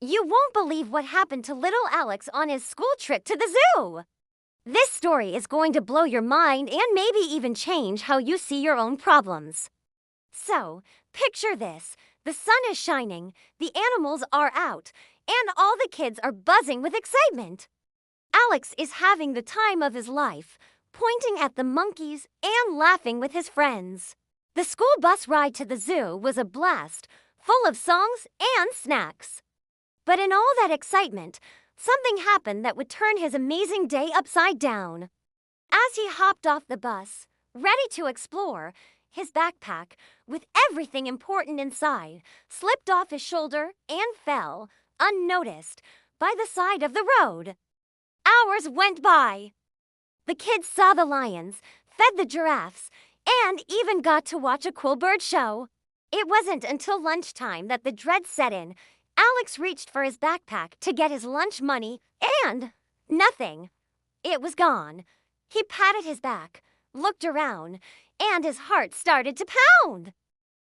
You won't believe what happened to little Alex on his school trip to the zoo. This story is going to blow your mind and maybe even change how you see your own problems. So, picture this. The sun is shining, the animals are out, and all the kids are buzzing with excitement. Alex is having the time of his life, pointing at the monkeys and laughing with his friends. The school bus ride to the zoo was a blast, full of songs and snacks. But in all that excitement, something happened that would turn his amazing day upside down. As he hopped off the bus, ready to explore, his backpack, with everything important inside, slipped off his shoulder and fell, unnoticed, by the side of the road. Hours went by. The kids saw the lions, fed the giraffes, and even got to watch a cool bird show. It wasn't until lunchtime that the dread set in. Alex reached for his backpack to get his lunch money, and nothing. It was gone. He patted his back, looked around, and his heart started to pound.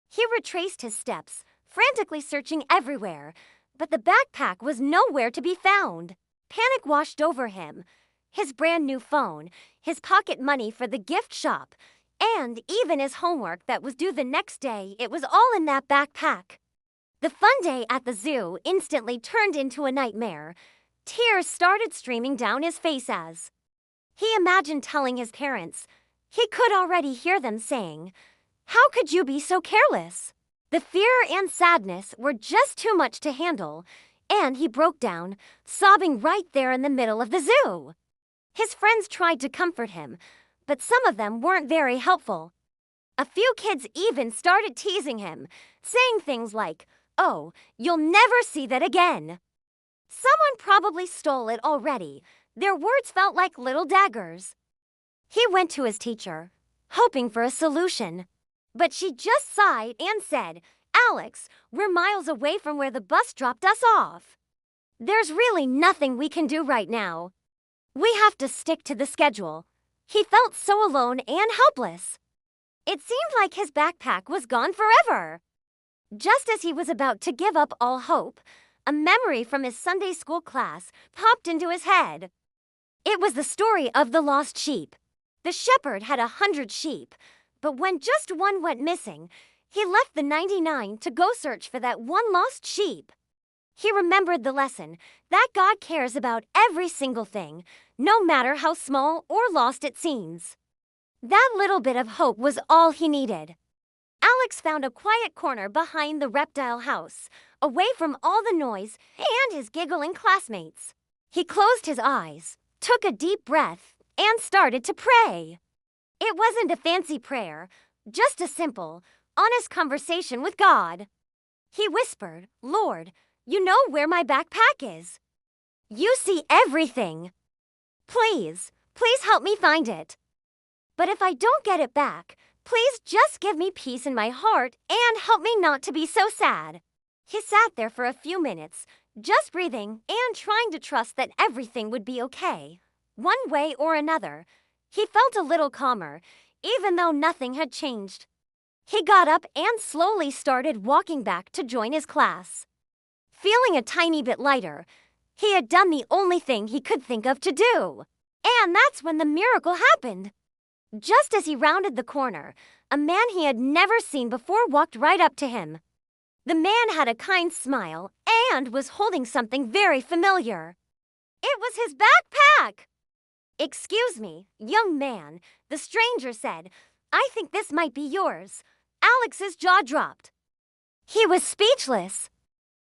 He retraced his steps, frantically searching everywhere, but the backpack was nowhere to be found. Panic washed over him. His brand new phone, his pocket money for the gift shop, and even his homework that was due the next day, it was all in that backpack. The fun day at the zoo instantly turned into a nightmare. Tears started streaming down his face as he imagined telling his parents. He could already hear them saying, "How could you be so careless?" The fear and sadness were just too much to handle, and he broke down, sobbing right there in the middle of the zoo. His friends tried to comfort him, but some of them weren't very helpful. A few kids even started teasing him, saying things like, "Oh, you'll never see that again." Someone probably stole it already. Their words felt like little daggers. He went to his teacher, hoping for a solution. But she just sighed and said, "Alex, we're miles away from where the bus dropped us off. There's really nothing we can do right now. We have to stick to the schedule." He felt so alone and helpless. It seemed like his backpack was gone forever. Just as he was about to give up all hope, a memory from his Sunday school class popped into his head. It was the story of the lost sheep. The shepherd had 100 sheep, but when just one went missing, he left the 99 to go search for that one lost sheep. He remembered the lesson that God cares about every single thing, no matter how small or lost it seems. That little bit of hope was all he needed. Alex found a quiet corner behind the reptile house, away from all the noise and his giggling classmates. He closed his eyes, took a deep breath, and started to pray. It wasn't a fancy prayer, just a simple, honest conversation with God. He whispered, "Lord, you know where my backpack is. You see everything. Please help me find it. But if I don't get it back, please just give me peace in my heart and help me not to be so sad." He sat there for a few minutes, just breathing and trying to trust that everything would be okay. One way or another, he felt a little calmer, even though nothing had changed. He got up and slowly started walking back to join his class. Feeling a tiny bit lighter, he had done the only thing he could think of to do. And that's when the miracle happened. Just as he rounded the corner, a man he had never seen before walked right up to him. The man had a kind smile and was holding something very familiar. It was his backpack! "Excuse me, young man," the stranger said. "I think this might be yours." Alex's jaw dropped. He was speechless.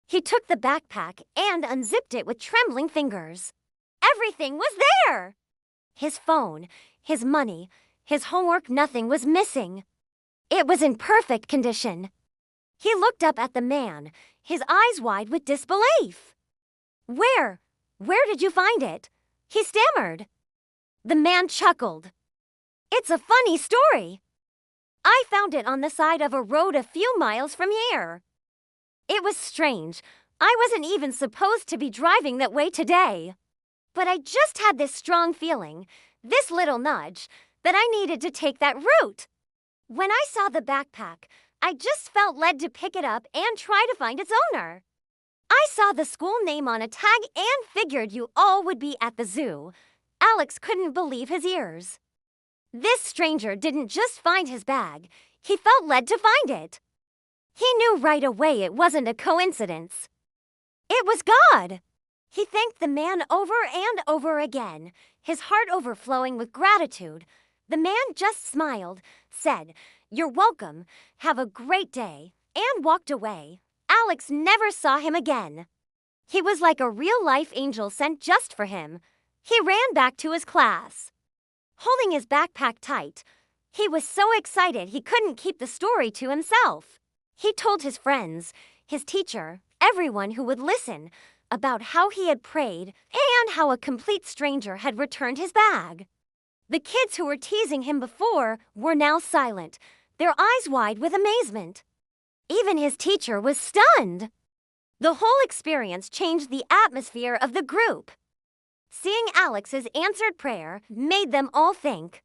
He took the backpack and unzipped it with trembling fingers. Everything was there! His phone, his money, his homework, nothing was missing. It was in perfect condition. He looked up at the man, his eyes wide with disbelief. Where did you find it?" he stammered. The man chuckled. "It's a funny story. I found it on the side of a road a few miles from here. It was strange. I wasn't even supposed to be driving that way today. But I just had this strong feeling, this little nudge, that I needed to take that route. When I saw the backpack, I just felt led to pick it up and try to find its owner." I saw the school name on a tag and figured you all would be at the zoo. Alex couldn't believe his ears. This stranger didn't just find his bag, he felt led to find it. He knew right away it wasn't a coincidence. It was God. He thanked the man over and over again, his heart overflowing with gratitude. The man just smiled, said, "You're welcome, have a great day," and walked away. Alex never saw him again. He was like a real-life angel sent just for him. He ran back to his class, holding his backpack tight. He was so excited he couldn't keep the story to himself. He told his friends, his teacher, everyone who would listen, about how he had prayed and how a complete stranger had returned his bag. The kids who were teasing him before were now silent, their eyes wide with amazement. Even his teacher was stunned. The whole experience changed the atmosphere of the group. Seeing Alex's answered prayer made them all think.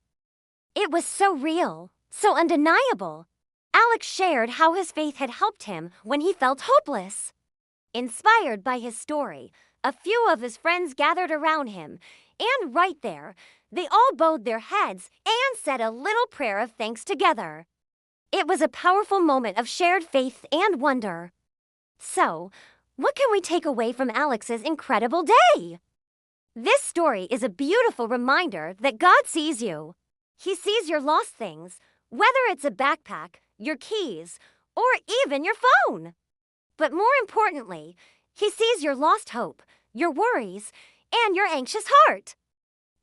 It was so real, so undeniable. Alex shared how his faith had helped him when he felt hopeless. Inspired by his story, a few of his friends gathered around him, and right there, they all bowed their heads and said a little prayer of thanks together. It was a powerful moment of shared faith and wonder. So, what can we take away from Alex's incredible day? This story is a beautiful reminder that God sees you. He sees your lost things, whether it's a backpack, your keys, or even your phone. But more importantly, He sees your lost hope, your worries, and your anxious heart.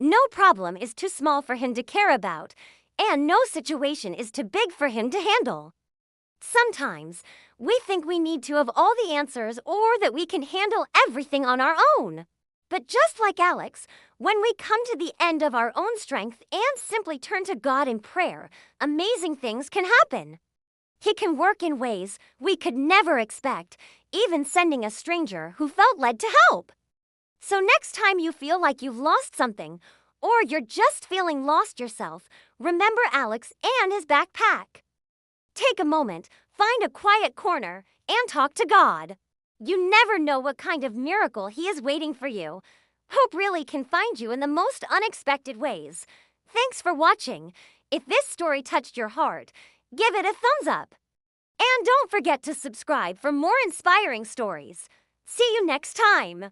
No problem is too small for Him to care about, and no situation is too big for Him to handle. Sometimes, we think we need to have all the answers or that we can handle everything on our own. But just like Alex, when we come to the end of our own strength and simply turn to God in prayer, amazing things can happen. He can work in ways we could never expect, even sending a stranger who felt led to help. So next time you feel like you've lost something, or you're just feeling lost yourself, remember Alex and his backpack. Take a moment, find a quiet corner, and talk to God. You never know what kind of miracle He is waiting for you. Hope really can find you in the most unexpected ways. Thanks for watching. If this story touched your heart, give it a thumbs up. And don't forget to subscribe for more inspiring stories. See you next time.